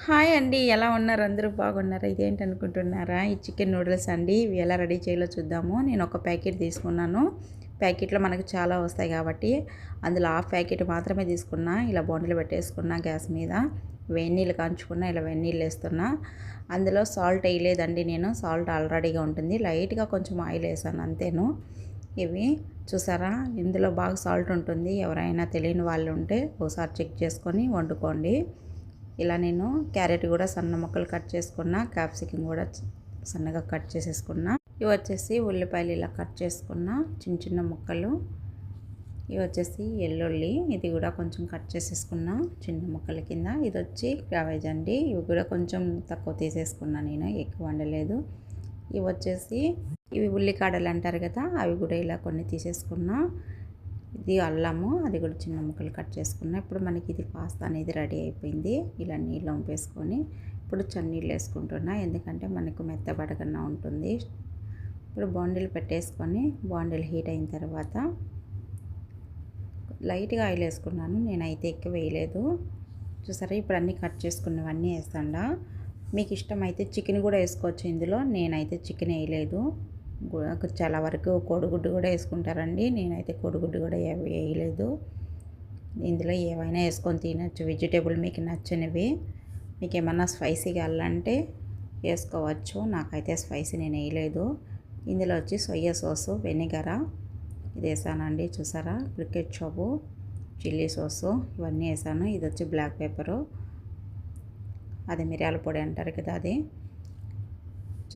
Hi అండి. ఎలా ఉన్నారు? అందరూ బాగున్నారా? ఇదేంటనుకుంటున్నారా? ఈ చికెన్ నూడిల్స్ అండి. ఇవి ఎలా రెడీ చేయాలో చూద్దాము. నేను ఒక ప్యాకెట్ తీసుకున్నాను. ప్యాకెట్‌లో మనకు చాలా వస్తాయి కాబట్టి, అందులో హాఫ్ ప్యాకెట్ మాత్రమే తీసుకున్నా. ఇలా బోండాలు పెట్టేసుకున్నా గ్యాస్ మీద. వేడి నీళ్ళు కాంచుకున్నా. ఇలా వేడి నీళ్ళేస్తున్నా. అందులో సాల్ట్ ఎయలేదండి నేను. సాల్ట్ ఆల్రెడీగా ఉంటుంది. లైట్‌గా కొంచెం ఆయిల్ ఏసాను అంతేను. ఇవి చూసారా? ఇందులో బాగా సాల్ట్ ఉంటుంది. ఎవరైనా తెలియని వాళ్ళు ఉంటే ఒకసారి చెక్ చేసుకొని వండుకోండి. ఇలా నేను క్యారెట్ కూడా సన్న ముక్కలు కట్ చేసుకున్నా, క్యాప్సికం కూడా సన్నగా కట్ చేసేసుకున్నా. ఇవి వచ్చేసి ఉల్లిపాయలు ఇలా కట్ చేసుకున్నా చిన్న చిన్న ముక్కలు. ఇవి వచ్చేసి ఎల్లుల్లి, ఇది కూడా కొంచెం కట్ చేసేసుకున్నా చిన్న ముక్కల కింద. ఇది వచ్చి క్యాబేజ్ అండి. ఇవి కూడా కొంచెం తక్కువ తీసేసుకున్నా, నేను ఎక్కువ వండలేదు. ఇవి వచ్చేసి ఉల్లికాడలు అంటారు కదా, అవి కూడా ఇలా కొన్ని తీసేసుకున్నా. ఇది అల్లము, అది కూడా చిన్న ముక్కలు కట్ చేసుకున్నా. ఇప్పుడు మనకి ఇది పాస్తా అనేది రెడీ అయిపోయింది. ఇలా నీళ్ళు వంపేసుకొని ఇప్పుడు చన్నీళ్ళు వేసుకుంటున్నా, ఎందుకంటే మనకు మెత్తబడకుండా ఉంటుంది. ఇప్పుడు బాండిల్ పెట్టేసుకొని బాండిల్ హీట్ అయిన తర్వాత లైట్గా ఆయిల్ వేసుకున్నాను. నేనైతే ఎక్కువ వేయలేదు. చూసారా? ఇప్పుడు అన్నీ కట్ చేసుకున్నవన్నీ వేస్తాండా. మీకు ఇష్టమైతే చికెన్ కూడా వేసుకోవచ్చు ఇందులో. నేనైతే చికెన్ వేయలేదు. చాలా వరకు కోడిగుడ్డు కూడా వేసుకుంటారండి. నేనైతే కోడిగుడ్డు కూడా వేయలేదు. ఇందులో ఏవైనా వేసుకొని తినచ్చు, వెజిటేబుల్ మీకు నచ్చినవి. మీకు ఏమన్నా స్పైసీ కావాలంటే వేసుకోవచ్చు. నాకైతే స్పైసీ నేను వేయలేదు. ఇందులో వచ్చి సోయా సాసు, వెనిగరా ఇది వేసానండి. చూసారా? క్రికెట్ షాపు, చిల్లీ సాసు ఇవన్నీ వేసాను. ఇది వచ్చి బ్లాక్ పెప్పరు, అది మిరియాల పొడి అంటారు కదా, అది